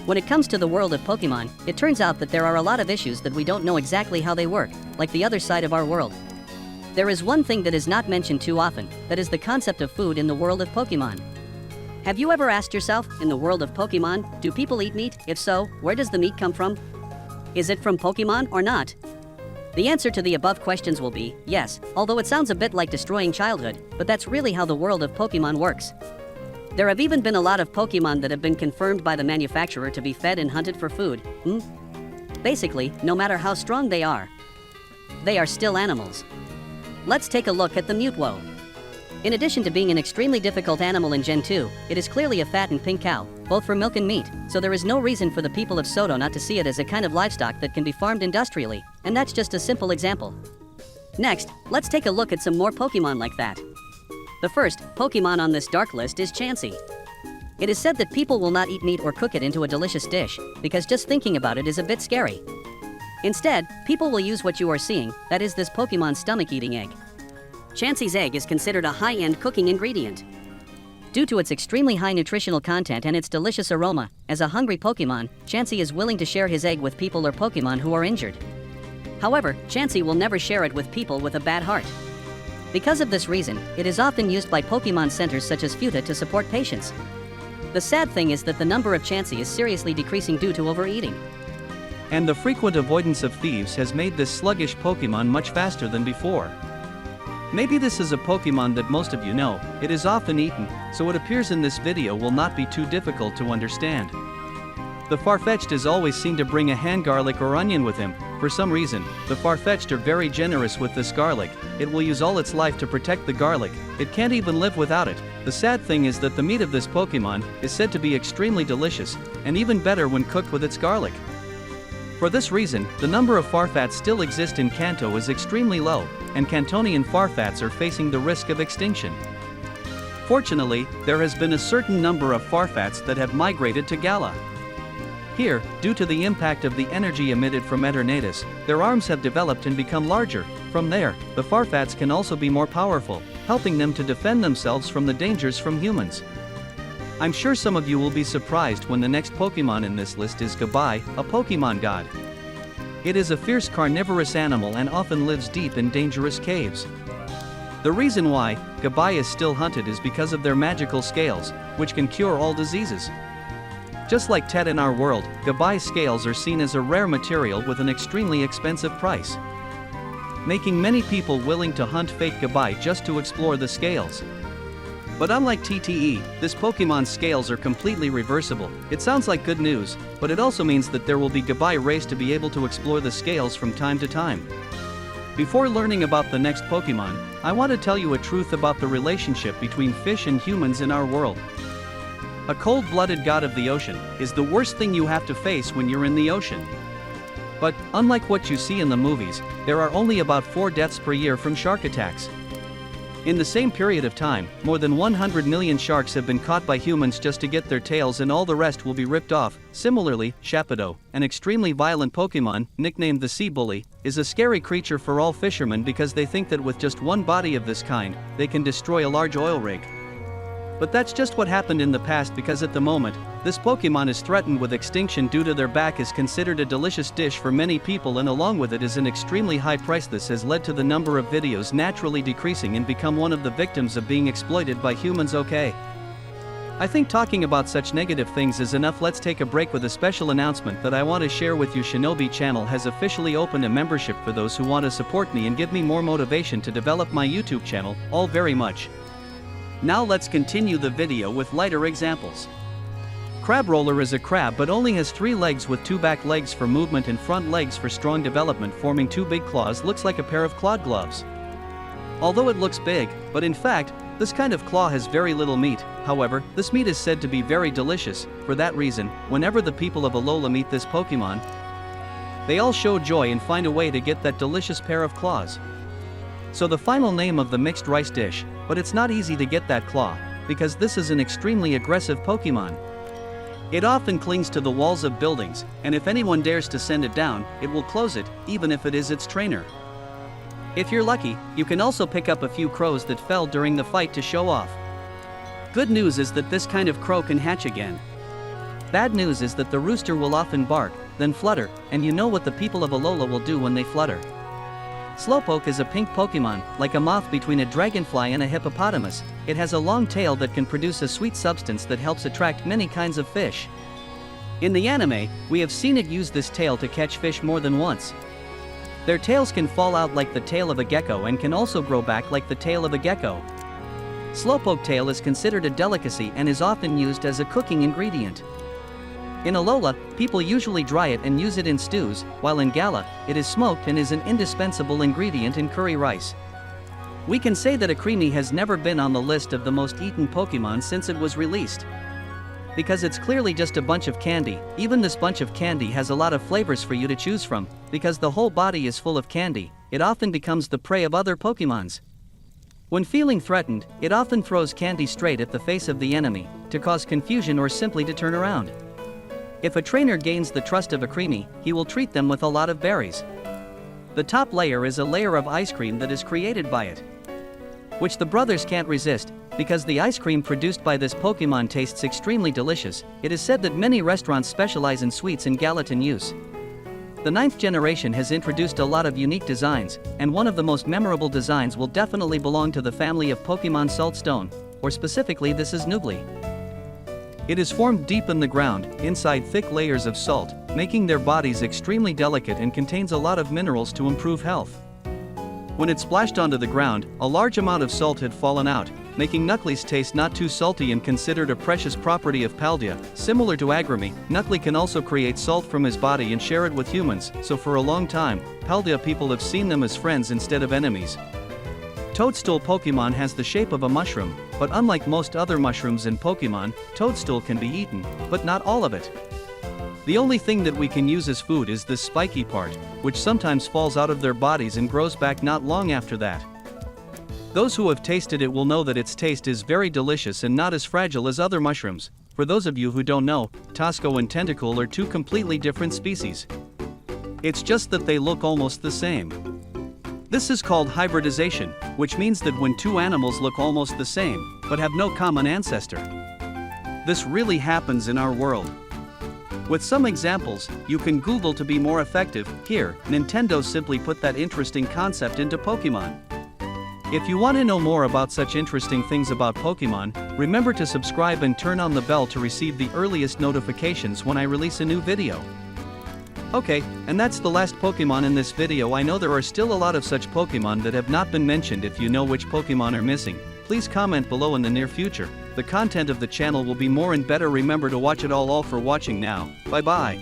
When it comes to the world of Pokemon, it turns out that there are a lot of issues that we don't know exactly how they work, like the other side of our world. There is one thing that is not mentioned too often, that is the concept of food in the world of Pokemon. Have you ever asked yourself, in the world of Pokemon, do people eat meat? If so, where does the meat come from? Is it from Pokemon or not? The answer to the above questions will be yes, although it sounds a bit like destroying childhood, but that's really how the world of Pokemon works. There have even been a lot of Pokemon that have been confirmed by the manufacturer to be fed and hunted for food. Basically, no matter how strong they are still animals. Let's take a look at the Mutwo. In addition to being an extremely difficult animal in Gen 2, it is clearly a fat and pink cow, both for milk and meat, so there is no reason for the people of Soto not to see it as a kind of livestock that can be farmed industrially, and that's just a simple example. Next, let's take a look at some more Pokemon like that. The first Pokemon on this dark list is Chansey. It is said that people will not eat meat or cook it into a delicious dish, because just thinking about it is a bit scary. Instead, people will use what you are seeing, that is this Pokemon's stomach-eating egg. Chansey's egg is considered a high-end cooking ingredient. Due to its extremely high nutritional content and its delicious aroma, as a hungry Pokemon, Chansey is willing to share his egg with people or Pokemon who are injured. However, Chansey will never share it with people with a bad heart. Because of this reason, it is often used by Pokemon centers such as Futa to support patients. The sad thing is that the number of Chansey is seriously decreasing due to overeating. And the frequent avoidance of thieves has made this sluggish Pokemon much faster than before. Maybe this is a Pokemon that most of you know. It is often eaten, so what appears in this video will not be too difficult to understand. The Farfetch'd is always seen to bring a hand garlic or onion with him. For some reason, the Farfetch'd are very generous with this garlic. It will use all its life to protect the garlic. It can't even live without it. The sad thing is that the meat of this Pokemon is said to be extremely delicious, and even better when cooked with its garlic. For this reason, the number of Farfetch'd still exist in Kanto is extremely low, and Kantonian Farfetch'd are facing the risk of extinction. Fortunately, there has been a certain number of Farfetch'd that have migrated to Galar. Here, due to the impact of the energy emitted from Eternatus, their arms have developed and become larger. From there, the Farfetch'd can also be more powerful, helping them to defend themselves from the dangers from humans. I'm sure some of you will be surprised when the next Pokemon in this list is Gabai, a Pokemon god. It is a fierce carnivorous animal and often lives deep in dangerous caves. The reason why Gabai is still hunted is because of their magical scales, which can cure all diseases. Just like Tet in our world, Gabai's scales are seen as a rare material with an extremely expensive price, making many people willing to hunt fake Gabai just to explore the scales. But unlike TTE, this Pokemon's scales are completely reversible. It sounds like good news, but it also means that there will be Gabai raised to be able to explore the scales from time to time. Before learning about the next Pokemon, I want to tell you a truth about the relationship between fish and humans in our world. A cold-blooded god of the ocean is the worst thing you have to face when you're in the ocean. But, unlike what you see in the movies, there are only about 4 deaths per year from shark attacks. In the same period of time, more than 100 million sharks have been caught by humans just to get their tails, and all the rest will be ripped off. Similarly, Shapedo, an extremely violent Pokemon, nicknamed the Sea Bully, is a scary creature for all fishermen because they think that with just one body of this kind, they can destroy a large oil rig. But that's just what happened in the past, because at the moment, this Pokemon is threatened with extinction due to their back is considered a delicious dish for many people, and along with it is an extremely high price. This has led to the number of videos naturally decreasing and become one of the victims of being exploited by humans. Okay, I think talking about such negative things is enough. Let's take a break with a special announcement that I want to share with you. Shinobi channel has officially opened a membership for those who want to support me and give me more motivation to develop my YouTube channel, all very much. Now let's continue the video with lighter examples. Crabroller is a crab but only has 3 legs with 2 back legs for movement and front legs for strong development, forming 2 big claws. Looks like a pair of clawed gloves. Although it looks big, but in fact, this kind of claw has very little meat. However, this meat is said to be very delicious. For that reason, whenever the people of Alola meet this Pokemon, they all show joy and find a way to get that delicious pair of claws. So the final name of the mixed rice dish, but it's not easy to get that claw, because this is an extremely aggressive Pokemon. It often clings to the walls of buildings, and if anyone dares to send it down, it will close it, even if it is its trainer. If you're lucky, you can also pick up a few crows that fell during the fight to show off. Good news is that this kind of crow can hatch again. Bad news is that the rooster will often bark, then flutter, and you know what the people of Alola will do when they flutter. Slowpoke is a pink Pokémon, like a moth between a dragonfly and a hippopotamus. It has a long tail that can produce a sweet substance that helps attract many kinds of fish. In the anime, we have seen it use this tail to catch fish more than once. Their tails can fall out like the tail of a gecko and can also grow back like the tail of a gecko. Slowpoke tail is considered a delicacy and is often used as a cooking ingredient. In Alola, people usually dry it and use it in stews, while in Galar, it is smoked and is an indispensable ingredient in curry rice. We can say that Akrimi has never been on the list of the most eaten Pokémon since it was released. Because it's clearly just a bunch of candy. Even this bunch of candy has a lot of flavors for you to choose from. Because the whole body is full of candy, it often becomes the prey of other Pokémons. When feeling threatened, it often throws candy straight at the face of the enemy, to cause confusion or simply to turn around. If a trainer gains the trust of Akrimi, he will treat them with a lot of berries. The top layer is a layer of ice cream that is created by it, which the brothers can't resist, because the ice cream produced by this Pokémon tastes extremely delicious. It is said that many restaurants specialize in sweets in Gallatin use. The 9th generation has introduced a lot of unique designs, and one of the most memorable designs will definitely belong to the family of Pokémon Saltstone, or specifically this is Noogly. It is formed deep in the ground, inside thick layers of salt, making their bodies extremely delicate and contains a lot of minerals to improve health. When it splashed onto the ground, a large amount of salt had fallen out, making Noogly's taste not too salty and considered a precious property of Paldea. Similar to Agrimi, Noogly can also create salt from his body and share it with humans, so for a long time, Paldea people have seen them as friends instead of enemies. Toadstool Pokémon has the shape of a mushroom, but unlike most other mushrooms in Pokémon, Toadstool can be eaten, but not all of it. The only thing that we can use as food is this spiky part, which sometimes falls out of their bodies and grows back not long after that. Those who have tasted it will know that its taste is very delicious and not as fragile as other mushrooms. For those of you who don't know, Tosco and Tentacool are two completely different species. It's just that they look almost the same. This is called hybridization, which means that when two animals look almost the same, but have no common ancestor. This really happens in our world. With some examples, you can Google to be more effective. Here, Nintendo simply put that interesting concept into Pokémon. If you want to know more about such interesting things about Pokémon, remember to subscribe and turn on the bell to receive the earliest notifications when I release a new video. Okay, and that's the last Pokémon in this video. I know there are still a lot of such Pokémon that have not been mentioned. If you know which Pokémon are missing, please comment below in the near future. The content of the channel will be more and better. Remember to watch it all for watching now. Bye bye.